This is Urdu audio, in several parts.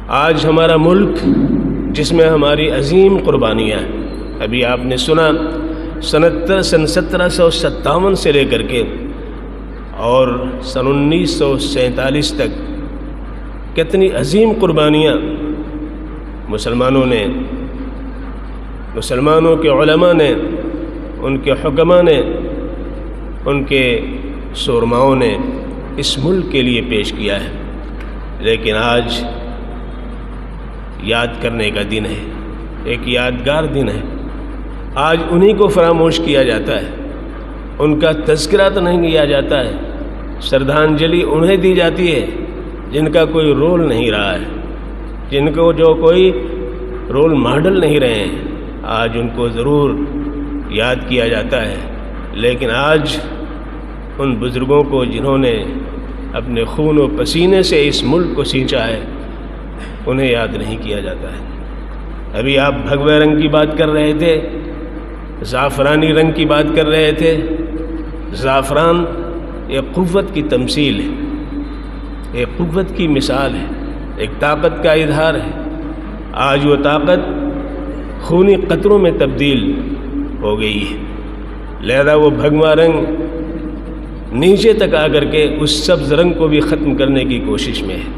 آج ہمارا ملک جس میں ہماری عظیم قربانیاں ہیں، ابھی آپ نے سنا سن 1757 سے لے کر کے اور سن 1947 تک کتنی عظیم قربانیاں مسلمانوں نے، مسلمانوں کے علماء نے، ان کے حکماء نے، ان کے سورماؤں نے اس ملک کے لیے پیش کیا ہے، لیکن آج یاد کرنے کا دن ہے، ایک یادگار دن ہے۔ آج انہی کو فراموش کیا جاتا ہے، ان کا تذکرہ تو نہیں کیا جاتا ہے، شردھانجلی انہیں دی جاتی ہے جن کا کوئی رول نہیں رہا ہے، جن کو جو کوئی رول ماڈل نہیں رہے ہیں، آج ان کو ضرور یاد کیا جاتا ہے، لیکن آج ان بزرگوں کو جنہوں نے اپنے خون و پسینے سے اس ملک کو سینچا ہے، انہیں یاد نہیں کیا جاتا ہے۔ ابھی آپ بھگوے رنگ کی بات کر رہے تھے، زعفرانی رنگ کی بات کر رہے تھے۔ زعفران ایک قوت کی تمثیل ہے، ایک قوت کی مثال ہے، ایک طاقت کا اظہار ہے۔ آج وہ طاقت خونی قطروں میں تبدیل ہو گئی ہے، لہذا وہ بھگوا رنگ نیچے تک آ کر کے اس سبز رنگ کو بھی ختم کرنے کی کوشش میں ہے۔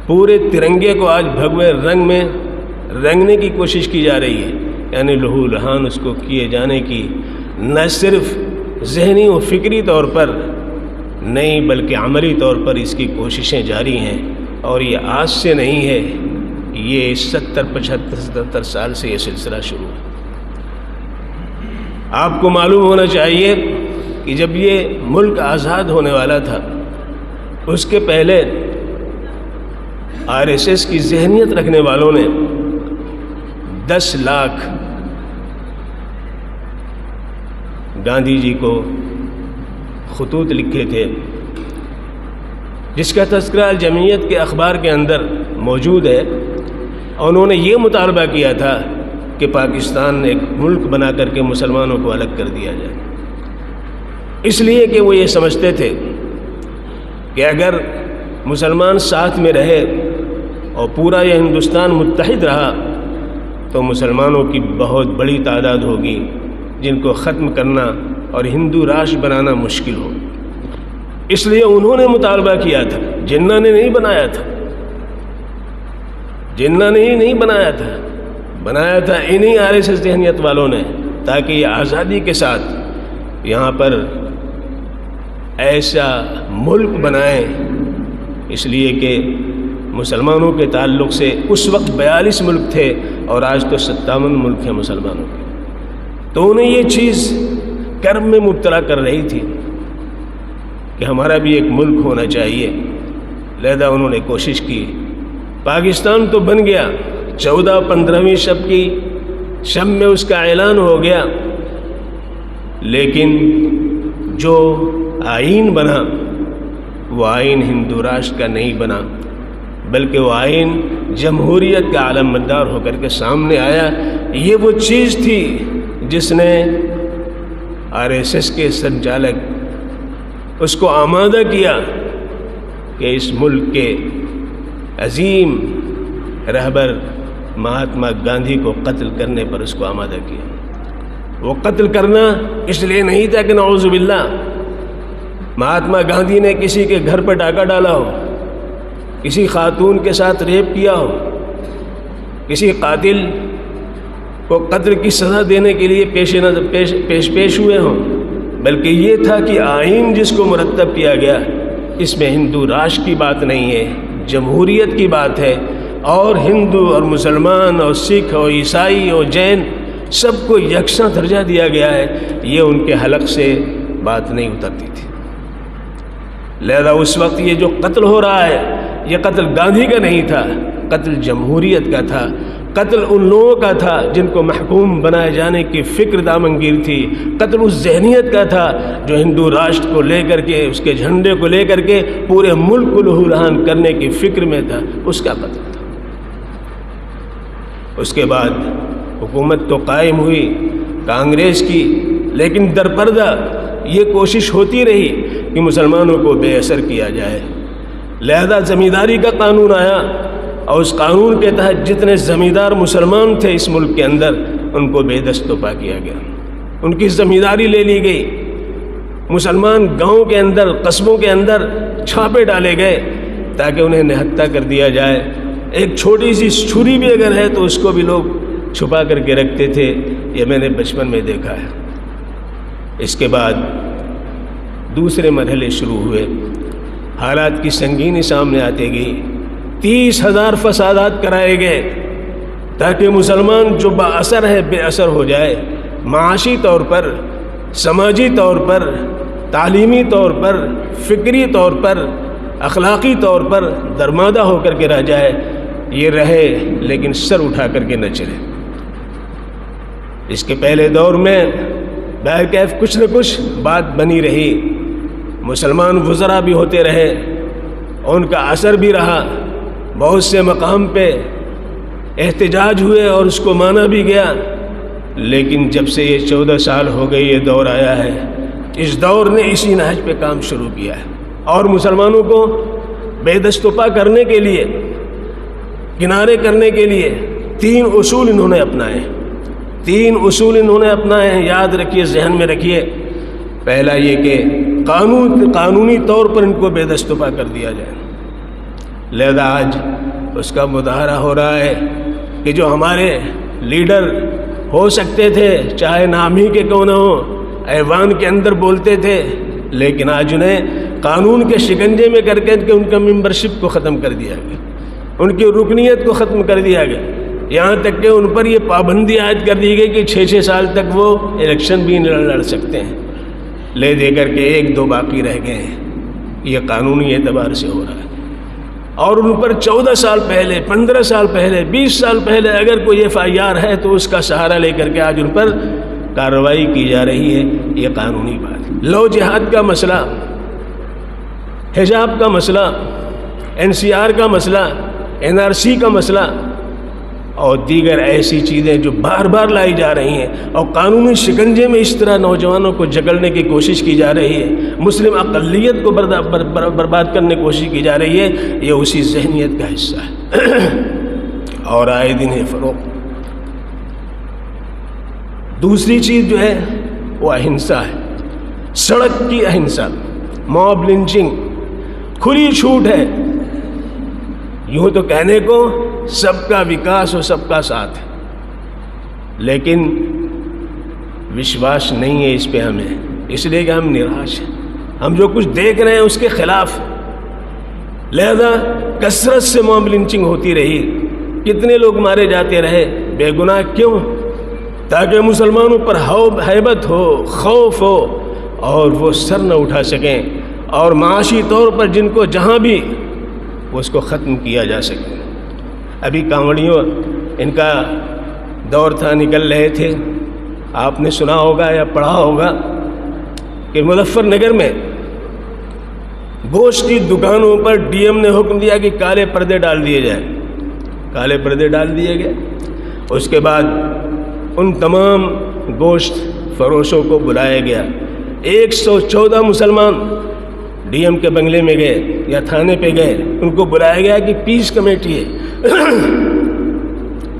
پورے ترنگے کو آج بھگوے رنگ میں رنگنے کی کوشش کی جا رہی ہے، یعنی لہو لہان اس کو کیے جانے کی نہ صرف ذہنی و فکری طور پر نہیں بلکہ عملی طور پر اس کی کوششیں جاری ہیں، اور یہ آج سے نہیں ہے، یہ 70-75 سال سے یہ سلسلہ شروع ہے۔ آپ کو معلوم ہونا چاہیے کہ جب یہ ملک آزاد ہونے والا تھا، اس کے پہلے RSS کی ذہنیت رکھنے والوں نے 10 لاکھ گاندھی جی کو خطوط لکھے تھے، جس کا تذکرہ الجمعیت کے اخبار کے اندر موجود ہے، اور انہوں نے یہ مطالبہ کیا تھا کہ پاکستان ایک ملک بنا کر کے مسلمانوں کو الگ کر دیا جائے، اس لیے کہ وہ یہ سمجھتے تھے کہ اگر مسلمان ساتھ میں رہے اور پورا یہ ہندوستان متحد رہا تو مسلمانوں کی بہت بڑی تعداد ہوگی جن کو ختم کرنا اور ہندو راشٹر بنانا مشکل ہو۔ اس لیے انہوں نے مطالبہ کیا تھا، جناح نے نہیں بنایا تھا، جناح نے ہی نہیں بنایا تھا، بنایا تھا انہی RSS ذہنیت والوں نے، تاکہ یہ آزادی کے ساتھ یہاں پر ایسا ملک بنائیں، اس لیے کہ مسلمانوں کے تعلق سے اس وقت 42 ملک تھے اور آج تو 57 ملک ہیں مسلمانوں کے، تو انہیں یہ چیز کرم میں مبتلا کر رہی تھی کہ ہمارا بھی ایک ملک ہونا چاہیے، لہذا انہوں نے کوشش کی۔ پاکستان تو بن گیا، 14-15ویں شب میں اس کا اعلان ہو گیا، لیکن جو آئین بنا وہ آئین ہندو راشٹر کا نہیں بنا، بلکہ وہ آئین جمہوریت کا علمبردار ہو کر کے سامنے آیا۔ یہ وہ چیز تھی جس نے RSS کے سنچالک اس کو آمادہ کیا کہ اس ملک کے عظیم رہبر مہاتما گاندھی کو قتل کرنے پر اس کو آمادہ کیا۔ وہ قتل کرنا اس لیے نہیں تھا کہ نعوذ باللہ مہاتما گاندھی نے کسی کے گھر پر ڈاکہ ڈالا ہو، کسی خاتون کے ساتھ ریپ کیا ہو، کسی قاتل کو قتل کی سزا دینے کے لیے پیش ہوئے ہوں، بلکہ یہ تھا کہ آئین جس کو مرتب کیا گیا اس میں ہندو راشٹر کی بات نہیں ہے، جمہوریت کی بات ہے، اور ہندو اور مسلمان اور سکھ اور عیسائی اور جین سب کو یکساں درجہ دیا گیا ہے، یہ ان کے حلق سے بات نہیں اترتی تھی۔ لہذا اس وقت یہ جو قتل ہو رہا ہے یہ قتل گاندھی کا نہیں تھا، قتل جمہوریت کا تھا، قتل ان لوگوں کا تھا جن کو محکوم بنائے جانے کی فکر دامنگیر تھی، قتل اس ذہنیت کا تھا جو ہندو راشٹر کو لے کر کے، اس کے جھنڈے کو لے کر کے پورے ملک کو لہو لہان کرنے کی فکر میں تھا، اس کا قتل تھا۔ اس کے بعد حکومت تو قائم ہوئی کانگریس کی، لیکن درپردہ یہ کوشش ہوتی رہی کہ مسلمانوں کو بے اثر کیا جائے، لہذا زمینداری کا قانون آیا اور اس قانون کے تحت جتنے زمیندار مسلمان تھے اس ملک کے اندر ان کو بے دست و پا کیا گیا، ان کی زمینداری لے لی گئی، مسلمان گاؤں کے اندر قصبوں کے اندر چھاپے ڈالے گئے تاکہ انہیں نہتہ کر دیا جائے۔ ایک چھوٹی سی چھری بھی اگر ہے تو اس کو بھی لوگ چھپا کر کے رکھتے تھے، یہ میں نے بچپن میں دیکھا ہے۔ اس کے بعد دوسرے مرحلے شروع ہوئے، حالات کی سنگینی سامنے آتی گئی، 30,000 فسادات کرائے گئے تاکہ مسلمان جو با اثر ہے بے اثر ہو جائے، معاشی طور پر، سماجی طور پر، تعلیمی طور پر، فکری طور پر، اخلاقی طور پر درمادہ ہو کر کے رہ جائے۔ یہ رہے لیکن سر اٹھا کر کے نہ چلے۔ اس کے پہلے دور میں بہرکیف کچھ نہ کچھ بات بنی رہی، مسلمان وزراء بھی ہوتے رہے، ان کا اثر بھی رہا، بہت سے مقام پہ احتجاج ہوئے اور اس کو مانا بھی گیا، لیکن جب سے یہ 14 سال ہو گئے یہ دور آیا ہے، اس دور نے اسی نہج پہ کام شروع کیا ہے، اور مسلمانوں کو بے دست و پا کرنے کے لیے، کنارے کرنے کے لیے 3 اصول انہوں نے اپنائے، 3 اصول انہوں نے اپنائے ہیں، یاد رکھیے، ذہن میں رکھیے۔ پہلا یہ کہ قانونی طور پر ان کو بے دست و پا کر دیا جائے، لہذا آج اس کا مظاہرہ ہو رہا ہے کہ جو ہمارے لیڈر ہو سکتے تھے، چاہے نام ہی کے کیوں نہ ہو، ایوان کے اندر بولتے تھے، لیکن آج انہیں قانون کے شکنجے میں کر کے ان کا ممبرشپ کو ختم کر دیا گیا، ان کی رکنیت کو ختم کر دیا گیا، یہاں تک کہ ان پر یہ پابندی عائد کر دی گئی کہ 6 سال تک وہ الیکشن بھی لڑ سکتے ہیں، لے دے کر کے 1-2 باقی رہ گئے ہیں۔ یہ قانونی اعتبار سے ہو رہا ہے، اور ان پر 14 سال پہلے، 15 سال پہلے، 20 سال پہلے اگر کوئی FIR ہے تو اس کا سہارا لے کر کے آج ان پر کارروائی کی جا رہی ہے۔ یہ قانونی بات ہے۔ لو جہاد کا مسئلہ، حجاب کا مسئلہ، NCR کا مسئلہ، NRC کا مسئلہ اور دیگر ایسی چیزیں جو بار بار لائی جا رہی ہیں اور قانونی شکنجے میں اس طرح نوجوانوں کو جکڑنے کی کوشش کی جا رہی ہے، مسلم اقلیت کو برباد کرنے کی کوشش کی جا رہی ہے، یہ اسی ذہنیت کا حصہ ہے اور آئے دن ہے فروغ۔ دوسری چیز جو ہے وہ اہنسا ہے، سڑک کی اہنسا، موب لنچنگ، کھلی چھوٹ ہے۔ یوں تو کہنے کو سب کا وکاس اور سب کا ساتھ ہے، لیکن وشواس نہیں ہے اس پہ ہمیں، اس لیے کہ ہم نراش ہیں، ہم جو کچھ دیکھ رہے ہیں اس کے خلاف، لہذا کثرت سے موب لنچنگ ہوتی رہی، کتنے لوگ مارے جاتے رہے بے گناہ، کیوں؟ تاکہ مسلمانوں پر ہیبت ہو، خوف ہو اور وہ سر نہ اٹھا سکیں، اور معاشی طور پر جن کو جہاں بھی وہ اس کو ختم کیا جا سکے۔ ابھی کانوڑیوں ان کا دور تھا، نکل رہے تھے، آپ نے سنا ہوگا یا پڑھا ہوگا کہ مظفر نگر میں گوشت کی دکانوں پر DM نے حکم دیا کہ کالے پردے ڈال دیے جائیں، کالے پردے ڈال دیے گئے۔ اس کے بعد ان تمام گوشت فروشوں کو بلایا گیا، 114 مسلمان DM کے بنگلے میں گئے یا تھانے پہ گئے، ان کو بلایا گیا کہ پیس کمیٹی ہے،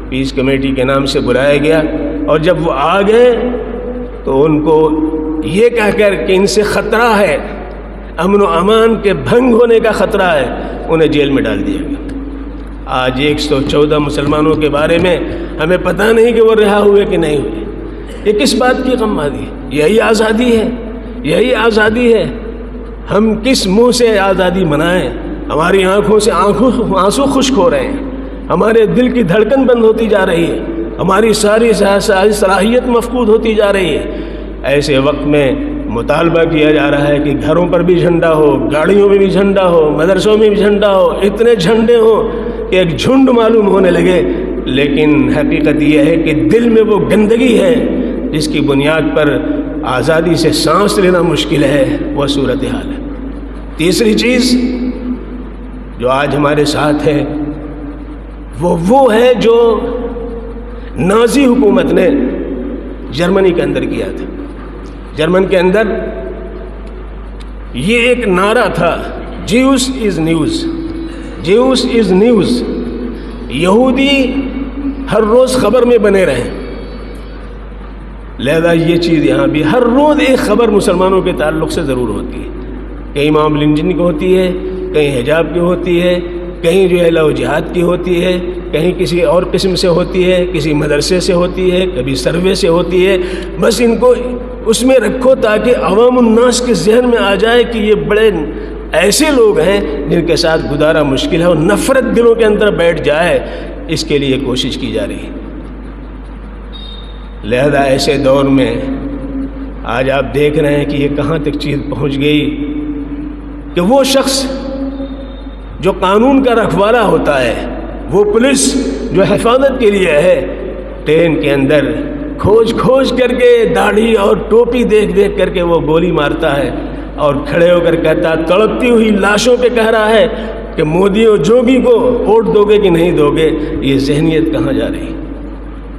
پیس کمیٹی کے نام سے بلایا گیا، اور جب وہ آ گئے تو ان کو یہ کہہ کر کہ ان سے خطرہ ہے، امن و امان کے بھنگ ہونے کا خطرہ ہے، انہیں جیل میں ڈال دیا گیا۔ آج 114 مسلمانوں کے بارے میں ہمیں پتہ نہیں کہ وہ رہا ہوئے کہ نہیں ہوئے۔ یہ کس بات کی غم آدھی ہے؟ یہی آزادی ہے، یہی آزادی ہے۔ ہم کس منہ سے آزادی منائیں؟ ہماری آنکھوں سے آنسو خشک ہو رہے ہیں، ہمارے دل کی دھڑکن بند ہوتی جا رہی ہے، ہماری ساری صلاحیت مفقود ہوتی جا رہی ہے۔ ایسے وقت میں مطالبہ کیا جا رہا ہے کہ گھروں پر بھی جھنڈا ہو، گاڑیوں میں بھی جھنڈا ہو، مدرسوں میں بھی جھنڈا ہو، اتنے جھنڈے ہوں کہ ایک جھنڈ معلوم ہونے لگے، لیکن حقیقت یہ ہے کہ دل میں وہ گندگی ہے جس کی بنیاد پر آزادی سے سانس لینا مشکل ہے، وہ صورتحال ہے۔ تیسری چیز جو آج ہمارے ساتھ ہے وہ ہے جو نازی حکومت نے جرمنی کے اندر کیا تھا۔ جرمن کے اندر یہ ایک نعرہ تھا، Jews is news, Jews is news, یہودی ہر روز خبر میں بنے رہیں، لہذا یہ چیز یہاں بھی ہر روز ایک خبر مسلمانوں کے تعلق سے ضرور ہوتی ہے، کہیں امام الانجن کی ہوتی ہے، کہیں حجاب کی ہوتی ہے، کہیں جو ہے لو جہاد کی ہوتی ہے، کہیں کسی اور قسم سے ہوتی ہے، کسی مدرسے سے ہوتی ہے، کبھی سروے سے ہوتی ہے۔ بس ان کو اس میں رکھو تاکہ عوام الناس کے ذہن میں آ جائے کہ یہ بڑے ایسے لوگ ہیں جن کے ساتھ گزارا مشکل ہے، اور نفرت دلوں کے اندر بیٹھ جائے، اس کے لیے کوشش کی جا رہی ہے۔ لہذا ایسے دور میں آج آپ دیکھ رہے ہیں کہ یہ کہاں تک چیز پہنچ گئی کہ وہ شخص جو قانون کا رکھوالا ہوتا ہے، وہ پولیس جو حفاظت کے لیے ہے، ٹرین کے اندر کھوج کھوج کر کے داڑھی اور ٹوپی دیکھ دیکھ کر کے وہ گولی مارتا ہے، اور کھڑے ہو کر کہتا، تڑپتی ہوئی لاشوں پہ کہہ رہا ہے کہ مودی اور جوگی کو ووٹ دو گے کہ نہیں دو گے۔ یہ ذہنیت کہاں جا رہی ہے؟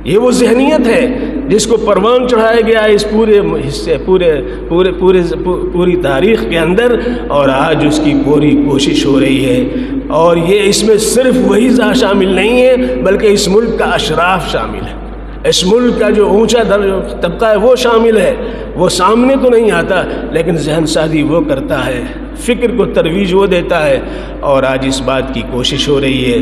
یہ وہ ذہنیت ہے جس کو پروان چڑھایا گیا اس پورے حصے پوری تاریخ کے اندر، اور آج اس کی پوری کوشش ہو رہی ہے۔ اور یہ اس میں صرف وہی شامل نہیں ہے بلکہ اس ملک کا اشراف شامل ہے، اس ملک کا جو اونچا طبقہ ہے وہ شامل ہے۔ وہ سامنے تو نہیں آتا لیکن ذہن سازی وہ کرتا ہے، فکر کو ترویج وہ دیتا ہے، اور آج اس بات کی کوشش ہو رہی ہے۔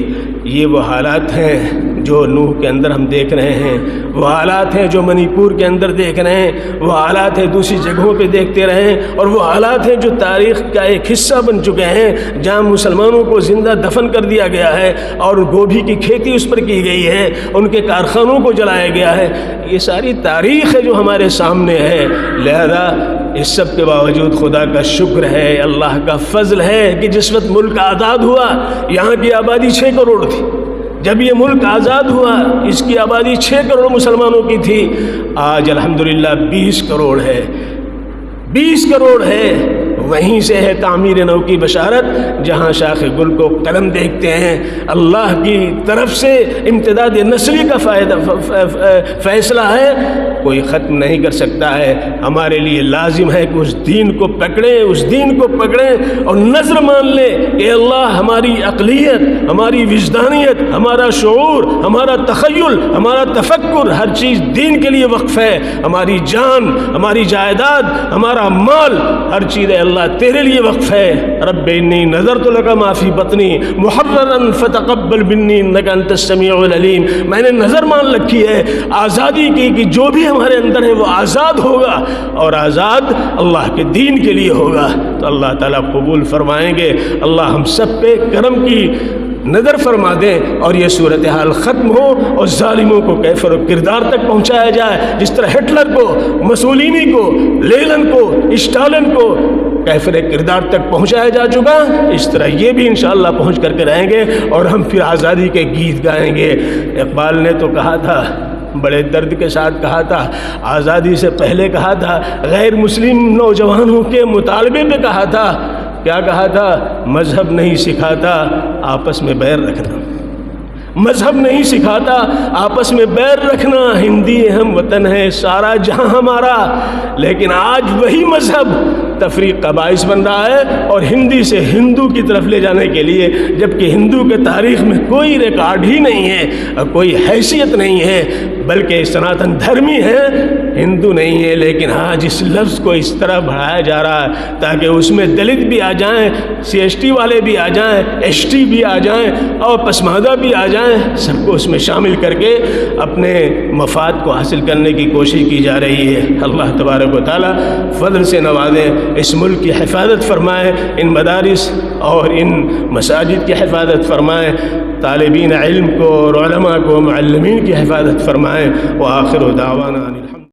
یہ وہ حالات ہیں جو نوح کے اندر ہم دیکھ رہے ہیں، وہ حالات ہیں جو منی پور کے اندر دیکھ رہے ہیں، وہ حالات ہیں دوسری جگہوں پہ دیکھتے رہے ہیں، اور وہ حالات ہیں جو تاریخ کا ایک حصہ بن چکے ہیں، جہاں مسلمانوں کو زندہ دفن کر دیا گیا ہے اور گوبھی کی کھیتی اس پر کی گئی ہے، ان کے کارخانوں کو جلایا گیا ہے۔ یہ ساری تاریخ ہے جو ہمارے سامنے ہے۔ لہذا اس سب کے باوجود خدا کا شکر ہے، اللہ کا فضل ہے کہ جس وقت ملک آزاد ہوا، یہاں کی آبادی 6 کروڑ تھی۔ جب یہ ملک آزاد ہوا اس کی آبادی 6 کروڑ مسلمانوں کی تھی، آج الحمدللہ 20 کروڑ ہے، 20 کروڑ ہے۔ وہیں سے ہے تعمیر نو کی بشارت، جہاں شاخ گل کو قلم دیکھتے ہیں، اللہ کی طرف سے امتداد نسلی کا فیصلہ ہے، کوئی ختم نہیں کر سکتا ہے۔ ہمارے لیے لازم ہے کہ اس دین کو پکڑیں، اس دین کو پکڑیں اور نظر مان لیں کہ اللہ ہماری عقلیت، ہماری وجدانیت، ہمارا شعور، ہمارا تخیل، ہمارا تفکر، ہر چیز دین کے لیے وقف ہے۔ ہماری جان، ہماری جائیداد، ہمارا مال، ہر چیز اللہ تیرے لیے وقف ہے۔ رب انی نذرت لک ما فی بطنی محررا فتقبل منی انک انت السمیع العلیم۔ میں نے نظر مان رکھی ہے آزادی کی کہ جو بھی ہمارے اندر ہے وہ آزاد ہوگا، اور آزاد اللہ کے دین کے لیے ہوگا، تو اللہ تعالیٰ قبول فرمائیں گے۔ اللہ ہم سب پہ کرم کی نظر فرما دیں اور یہ صورتحال ختم ہو اور ظالموں کو کیفر و کردار تک پہنچایا جائے، جس طرح ہٹلر کو، مسولینی کو، لینن کو، اسٹالن کو کیفر کردار تک پہنچایا جا چکا، اس طرح یہ بھی انشاءاللہ پہنچ کر کے رہیں گے، اور ہم پھر آزادی کے گیت گائیں گے۔ اقبال نے تو کہا تھا، بڑے درد کے ساتھ کہا تھا، آزادی سے پہلے کہا تھا، غیر مسلم نوجوانوں کے مطالبے پہ کہا تھا، کیا کہا تھا؟ مذہب نہیں سکھاتا آپس میں بیر رکھنا، مذہب نہیں سکھاتا آپس میں بیر رکھنا، ہندی ہم وطن ہے سارا جہاں ہمارا۔ لیکن آج وہی مذہب تفریق کا باعث بن رہا ہے، اور ہندی سے ہندو کی طرف لے جانے کے لیے، جبکہ ہندو کے تاریخ میں کوئی ریکارڈ ہی نہیں ہے اور کوئی حیثیت نہیں ہے، بلکہ سناتن دھرمی ہے، ہندو نہیں ہے۔ لیکن آج اس لفظ کو اس طرح بڑھایا جا رہا ہے تاکہ اس میں دلت بھی آ جائیں، CST والے بھی آ جائیں، ST بھی آ جائیں، اور پسماندہ بھی آ جائیں، سب کو اس میں شامل کر کے اپنے مفاد کو حاصل کرنے کی کوشش کی جا رہی ہے۔ اللہ تبارک و تعالیٰ فضل سے نوازے، اس ملک کی حفاظت فرمائے، ان مدارس اور ان مساجد کی حفاظت فرمائے، طالبین علم کو اور علماء کو، معلمین کی حفاظت فرمائے۔ وآخر دعوانا